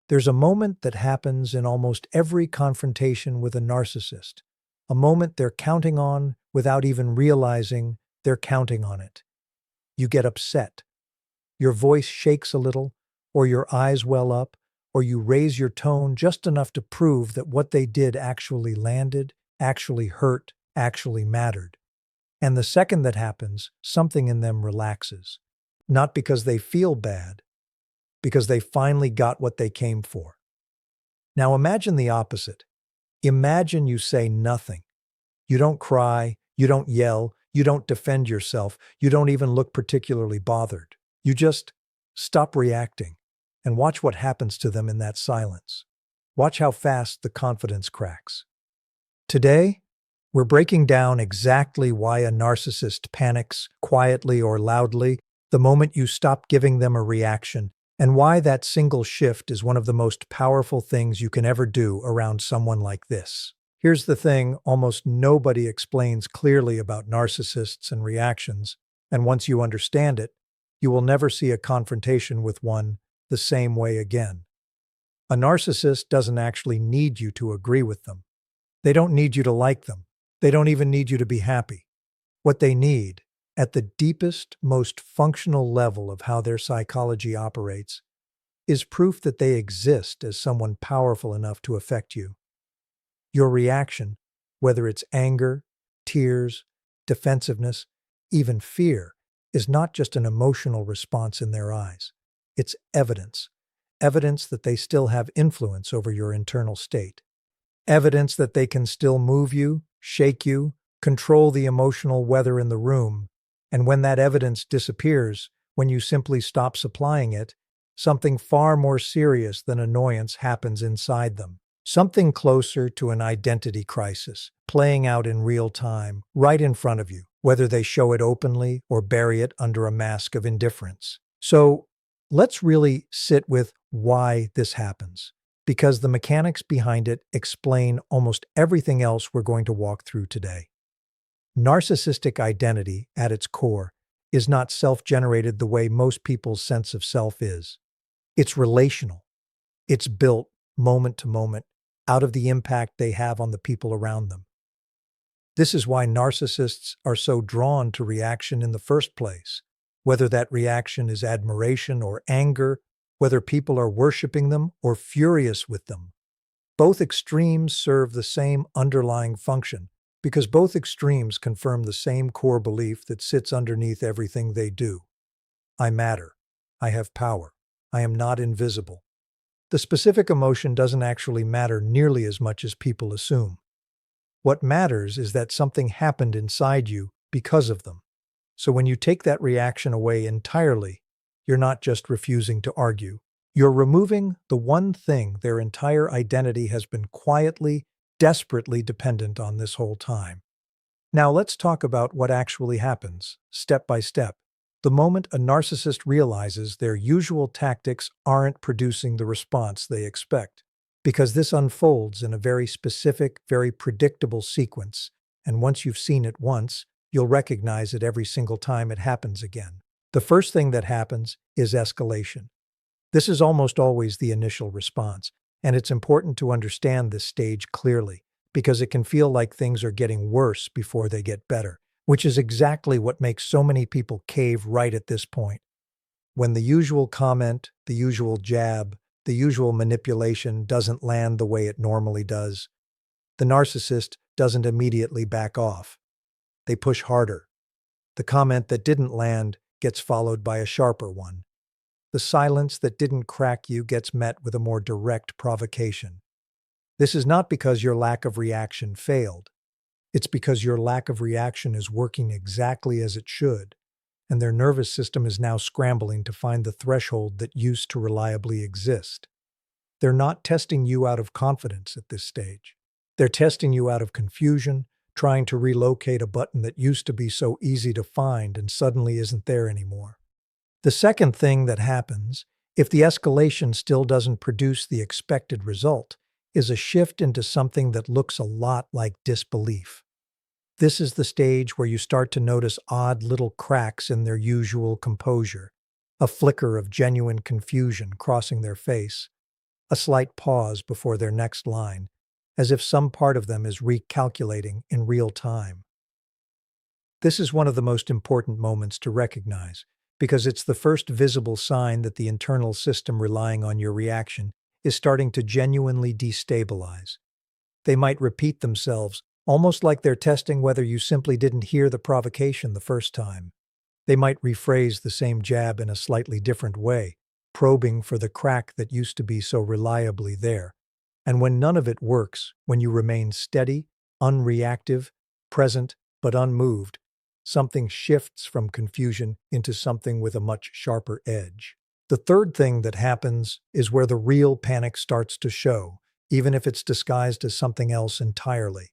There's a moment that happens in almost every confrontation with a narcissist, a moment they're counting on without even realizing they're counting on it. You get upset. Your voice shakes a little, or your eyes well up, or you raise your tone just enough to prove that what they did actually landed, actually hurt, actually mattered. And the second that happens, something in them relaxes. Not because they feel bad, because they finally got what they came for. Now imagine the opposite. Imagine you say nothing. You don't cry, you don't yell, you don't defend yourself, you don't even look particularly bothered. You just stop reacting and watch what happens to them in that silence. Watch how fast the confidence cracks. Today, we're breaking down exactly why a narcissist panics, quietly or loudly, the moment you stop giving them a reaction, and why that single shift is one of the most powerful things you can ever do around someone like this. Here's the thing almost nobody explains clearly about narcissists and reactions, and once you understand it, you will never see a confrontation with one the same way again. A narcissist doesn't actually need you to agree with them. They don't need you to like them. They don't even need you to be happy. What they need, at the deepest, most functional level of how their psychology operates, is proof that they exist as someone powerful enough to affect you. Your reaction, whether it's anger, tears, defensiveness, even fear, is not just an emotional response in their eyes. It's evidence. Evidence that they still have influence over your internal state. Evidence that they can still move you, shake you, control the emotional weather in the room. And when that evidence disappears, when you simply stop supplying it, something far more serious than annoyance happens inside them. Something closer to an identity crisis, playing out in real time, right in front of you, whether they show it openly or bury it under a mask of indifference. So let's really sit with why this happens, because the mechanics behind it explain almost everything else we're going to walk through today. Narcissistic identity, at its core, is not self-generated the way most people's sense of self is. It's relational. It's built, moment to moment, out of the impact they have on the people around them. This is why narcissists are so drawn to reaction in the first place, whether that reaction is admiration or anger, whether people are worshiping them or furious with them. Both extremes serve the same underlying function, because both extremes confirm the same core belief that sits underneath everything they do. I matter. I have power. I am not invisible. The specific emotion doesn't actually matter nearly as much as people assume. What matters is that something happened inside you because of them. So when you take that reaction away entirely, you're not just refusing to argue. You're removing the one thing their entire identity has been quietly, desperately dependent on this whole time. Now let's talk about what actually happens, step by step. The moment a narcissist realizes their usual tactics aren't producing the response they expect, because this unfolds in a very specific, very predictable sequence, and once you've seen it once, you'll recognize it every single time it happens again. The first thing that happens is escalation. This is almost always the initial response, and it's important to understand this stage clearly, because it can feel like things are getting worse before they get better, which is exactly what makes so many people cave right at this point. When the usual comment, the usual jab, the usual manipulation doesn't land the way it normally does, the narcissist doesn't immediately back off. They push harder. The comment that didn't land gets followed by a sharper one. The silence that didn't crack you gets met with a more direct provocation. This is not because your lack of reaction failed. It's because your lack of reaction is working exactly as it should, and their nervous system is now scrambling to find the threshold that used to reliably exist. They're not testing you out of confidence at this stage. They're testing you out of confusion, trying to relocate a button that used to be so easy to find and suddenly isn't there anymore. The second thing that happens, if the escalation still doesn't produce the expected result, is a shift into something that looks a lot like disbelief. This is the stage where you start to notice odd little cracks in their usual composure, a flicker of genuine confusion crossing their face. a slight pause before their next line, as if some part of them is recalculating in real time. This is one of the most important moments to recognize, because it's the first visible sign that the internal system relying on your reaction is starting to genuinely destabilize. They might repeat themselves, almost like they're testing whether you simply didn't hear the provocation the first time. They might rephrase the same jab in a slightly different way, probing for the crack that used to be so reliably there. And when none of it works, when you remain steady, unreactive, present, but unmoved, something shifts from confusion into something with a much sharper edge. The third thing that happens is where the real panic starts to show, even if it's disguised as something else entirely.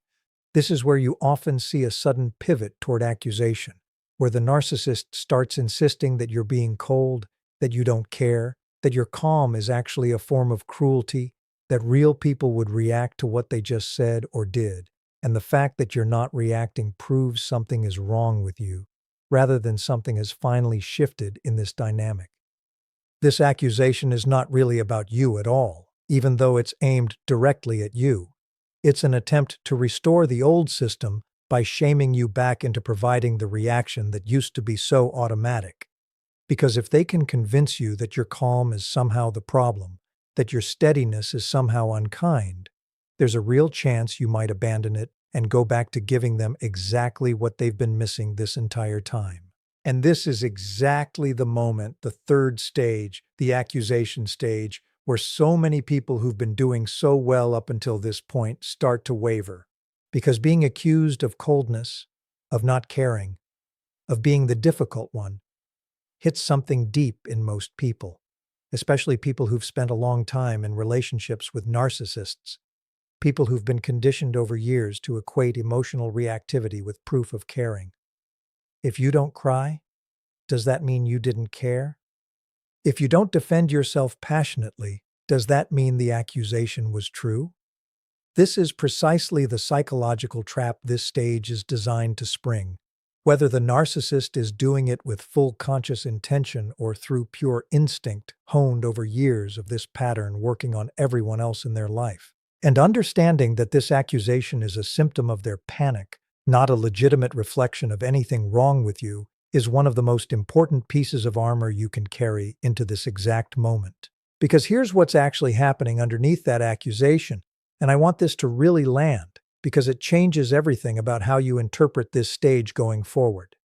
This is where you often see a sudden pivot toward accusation, where the narcissist starts insisting that you're being cold, that you don't care, that your calm is actually a form of cruelty, that real people would react to what they just said or did, and the fact that you're not reacting proves something is wrong with you, rather than something has finally shifted in this dynamic. This accusation is not really about you at all, even though it's aimed directly at you. It's an attempt to restore the old system by shaming you back into providing the reaction that used to be so automatic. Because if they can convince you that your calm is somehow the problem, that your steadiness is somehow unkind, there's a real chance you might abandon it and go back to giving them exactly what they've been missing this entire time. And this is exactly the moment, the third stage, the accusation stage, where so many people who've been doing so well up until this point start to waver. Because being accused of coldness, of not caring, of being the difficult one, hits something deep in most people, especially people who've spent a long time in relationships with narcissists, people who've been conditioned over years to equate emotional reactivity with proof of caring. If you don't cry, does that mean you didn't care? If you don't defend yourself passionately, does that mean the accusation was true? This is precisely the psychological trap this stage is designed to spring. Whether the narcissist is doing it with full conscious intention or through pure instinct honed over years of this pattern working on everyone else in their life. And understanding that this accusation is a symptom of their panic, not a legitimate reflection of anything wrong with you, is one of the most important pieces of armor you can carry into this exact moment. Because here's what's actually happening underneath that accusation, and I want this to really land, because it changes everything about how you interpret this stage going forward.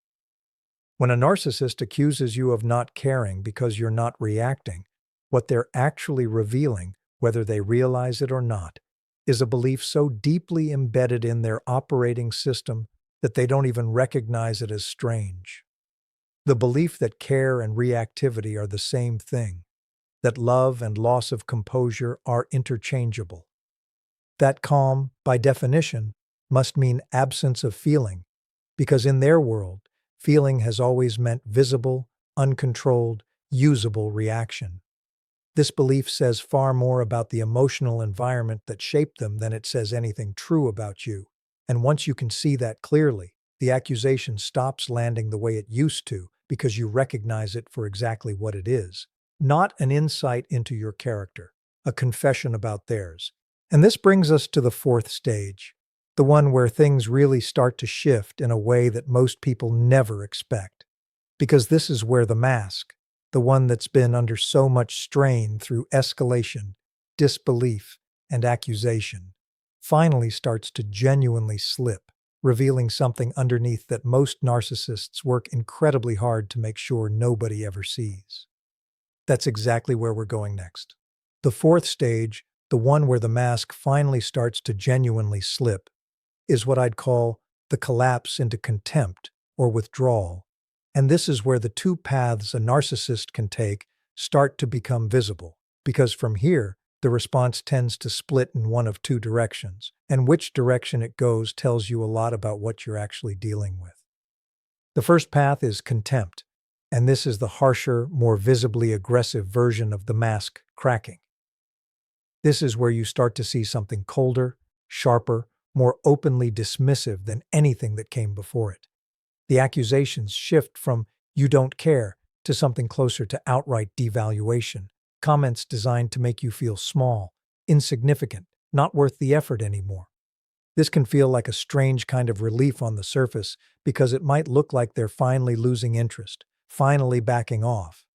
When a narcissist accuses you of not caring because you're not reacting, what they're actually revealing, whether they realize it or not, is a belief so deeply embedded in their operating system that they don't even recognize it as strange. The belief that care and reactivity are the same thing, that love and loss of composure are interchangeable. That calm, by definition, must mean absence of feeling, because in their world, feeling has always meant visible, uncontrolled, usable reaction. This belief says far more about the emotional environment that shaped them than it says anything true about you. And once you can see that clearly, the accusation stops landing the way it used to because you recognize it for exactly what it is. Not an insight into your character, a confession about theirs. And this brings us to the fourth stage, the one where things really start to shift in a way that most people never expect. Because this is where the mask, the one that's been under so much strain through escalation, disbelief, and accusation, finally starts to genuinely slip, revealing something underneath that most narcissists work incredibly hard to make sure nobody ever sees. That's exactly where we're going next. The fourth stage, the one where the mask finally starts to genuinely slip, is what I'd call the collapse into contempt or withdrawal. And this is where the two paths a narcissist can take start to become visible, because from here, the response tends to split in one of two directions, and which direction it goes tells you a lot about what you're actually dealing with. The first path is contempt, and this is the harsher, more visibly aggressive version of the mask cracking. This is where you start to see something colder, sharper, more openly dismissive than anything that came before it. The accusations shift from "you don't care" to something closer to outright devaluation, Comments designed to make you feel small, insignificant, not worth the effort anymore. This can feel like a strange kind of relief on the surface because it might look like they're finally losing interest, finally backing off.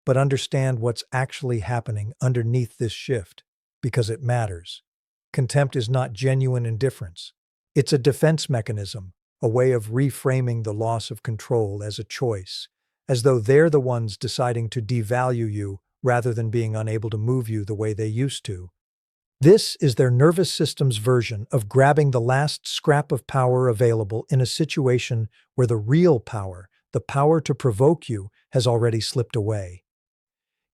But understand what's actually happening underneath this shift, because it matters. Contempt is not genuine indifference. It's a defense mechanism, a way of reframing the loss of control as a choice, as though they're the ones deciding to devalue you rather than being unable to move you the way they used to. This is their nervous system's version of grabbing the last scrap of power available in a situation where the real power, the power to provoke you, has already slipped away.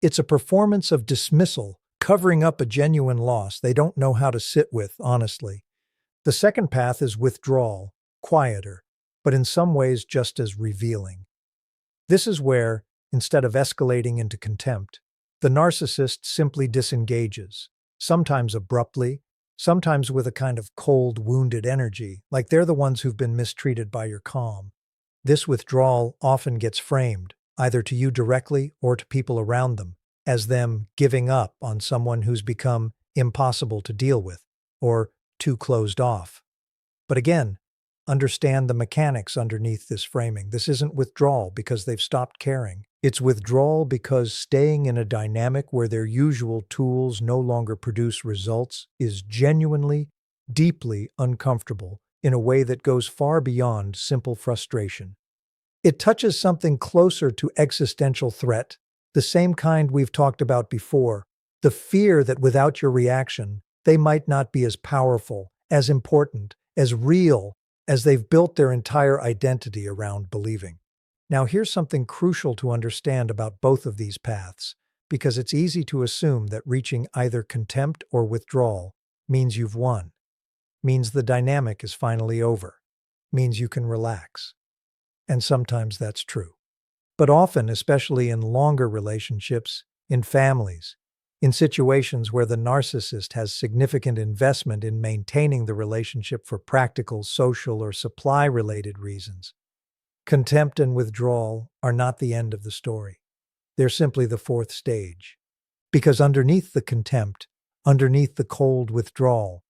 It's a performance of dismissal, covering up a genuine loss they don't know how to sit with, honestly. The second path is withdrawal, quieter, but in some ways just as revealing. This is where, instead of escalating into contempt, the narcissist simply disengages, sometimes abruptly, sometimes with a kind of cold, wounded energy, like they're the ones who've been mistreated by your calm. This withdrawal often gets framed, either to you directly or to people around them, as them giving up on someone who's become impossible to deal with, or too closed off. But again, understand the mechanics underneath this framing. This isn't withdrawal because they've stopped caring. It's withdrawal because staying in a dynamic where their usual tools no longer produce results is genuinely, deeply uncomfortable in a way that goes far beyond simple frustration. It touches something closer to existential threat, the same kind we've talked about before, the fear that without your reaction, they might not be as powerful, as important, as real as they've built their entire identity around believing. Now, here's something crucial to understand about both of these paths, because it's easy to assume that reaching either contempt or withdrawal means you've won, means the dynamic is finally over, means you can relax. And sometimes that's true. But often, especially in longer relationships, in families, in situations where the narcissist has significant investment in maintaining the relationship for practical, social, or supply-related reasons, contempt and withdrawal are not the end of the story. They're simply the fourth stage. Because underneath the contempt, underneath the cold withdrawal,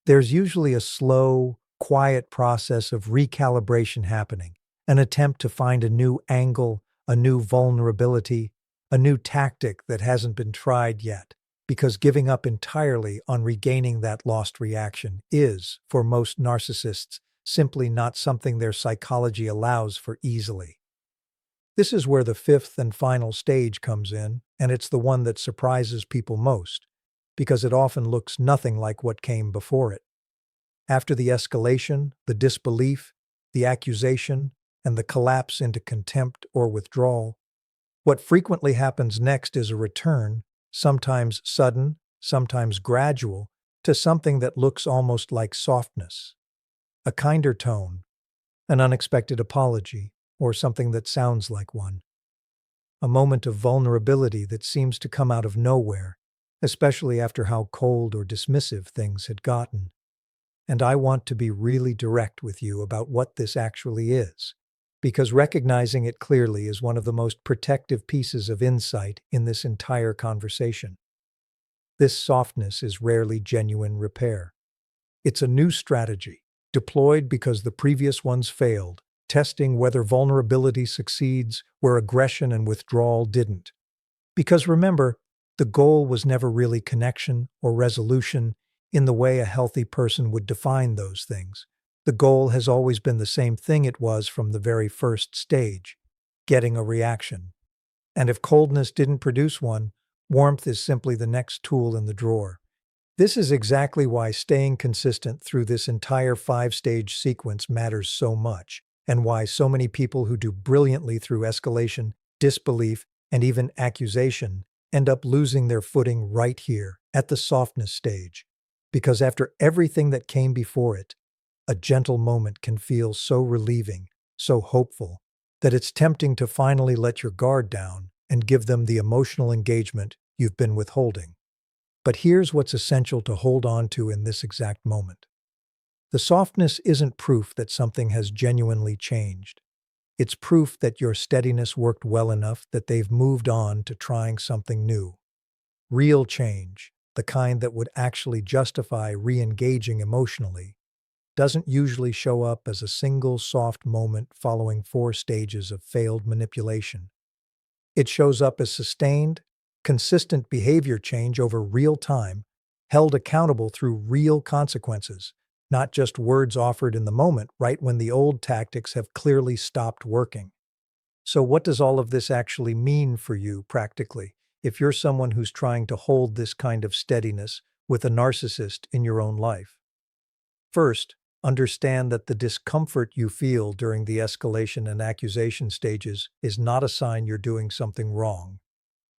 there's usually a slow, quiet process of recalibration happening, an attempt to find a new angle, a new vulnerability, a new tactic that hasn't been tried yet, because giving up entirely on regaining that lost reaction is, for most narcissists, simply not something their psychology allows for easily. This is where the fifth and final stage comes in, and it's the one that surprises people most, because it often looks nothing like what came before it. After the escalation, the disbelief, the accusation, and the collapse into contempt or withdrawal, what frequently happens next is a return, sometimes sudden, sometimes gradual, to something that looks almost like softness. A kinder tone, an unexpected apology, or something that sounds like one. A moment of vulnerability that seems to come out of nowhere, especially after how cold or dismissive things had gotten. And I want to be really direct with you about what this actually is, because recognizing it clearly is one of the most protective pieces of insight in this entire conversation. This softness is rarely genuine repair. It's a new strategy, deployed because the previous ones failed, testing whether vulnerability succeeds where aggression and withdrawal didn't. Because remember, the goal was never really connection or resolution in the way a healthy person would define those things. The goal has always been the same thing it was from the very first stage, getting a reaction. And if coldness didn't produce one, warmth is simply the next tool in the drawer. This is exactly why staying consistent through this entire five-stage sequence matters so much, and why so many people who do brilliantly through escalation, disbelief, and even accusation end up losing their footing right here at the softness stage. Because after everything that came before it, a gentle moment can feel so relieving, so hopeful, that it's tempting to finally let your guard down and give them the emotional engagement you've been withholding. But here's what's essential to hold on to in this exact moment. The softness isn't proof that something has genuinely changed. It's proof that your steadiness worked well enough that they've moved on to trying something new. Real change, the kind that would actually justify re-engaging emotionally, doesn't usually show up as a single soft moment following 4 stages of failed manipulation. It shows up as sustained, consistent behavior change over real time, held accountable through real consequences, not just words offered in the moment right when the old tactics have clearly stopped working. So what does all of this actually mean for you practically, if you're someone who's trying to hold this kind of steadiness with a narcissist in your own life? First, understand that the discomfort you feel during the escalation and accusation stages is not a sign you're doing something wrong.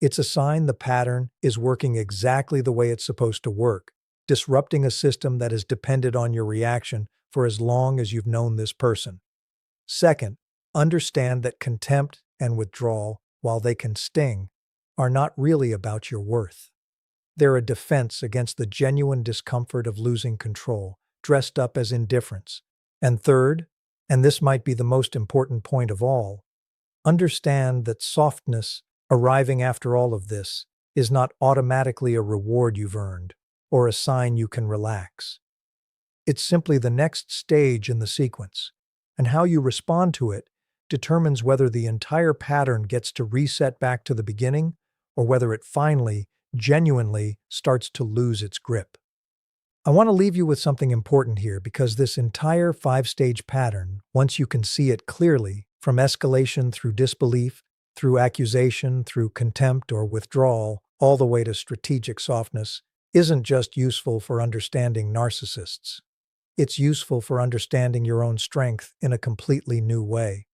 It's a sign the pattern is working exactly the way it's supposed to work, disrupting a system that has depended on your reaction for as long as you've known this person. Second, understand that contempt and withdrawal, while they can sting, are not really about your worth. They're a defense against the genuine discomfort of losing control, dressed up as indifference. And third, and this might be the most important point of all, understand that softness, arriving after all of this, is not automatically a reward you've earned or a sign you can relax. It's simply the next stage in the sequence, and how you respond to it determines whether the entire pattern gets to reset back to the beginning or whether it finally, genuinely starts to lose its grip. I want to leave you with something important here because this entire 5-stage pattern, once you can see it clearly, from escalation through disbelief, through accusation, through contempt or withdrawal, all the way to strategic softness, isn't just useful for understanding narcissists. It's useful for understanding your own strength in a completely new way.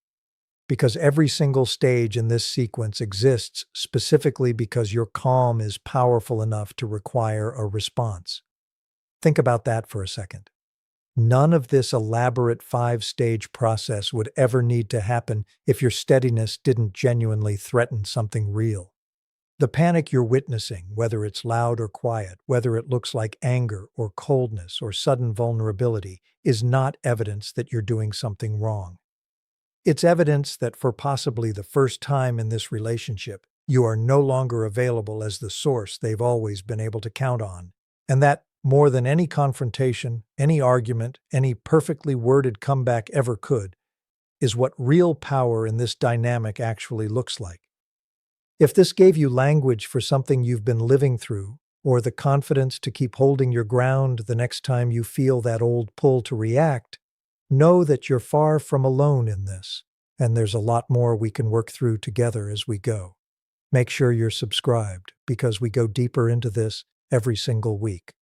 Because every single stage in this sequence exists specifically because your calm is powerful enough to require a response. Think about that for a second. None of this elaborate 5-stage process would ever need to happen if your steadiness didn't genuinely threaten something real. The panic you're witnessing, whether it's loud or quiet, whether it looks like anger or coldness or sudden vulnerability, is not evidence that you're doing something wrong. It's evidence that for possibly the first time in this relationship, you are no longer available as the source they've always been able to count on, and that, more than any confrontation, any argument, any perfectly worded comeback ever could, is what real power in this dynamic actually looks like. If this gave you language for something you've been living through, or the confidence to keep holding your ground the next time you feel that old pull to react, know that you're far from alone in this, and there's a lot more we can work through together as we go. Make sure you're subscribed, because we go deeper into this every single week.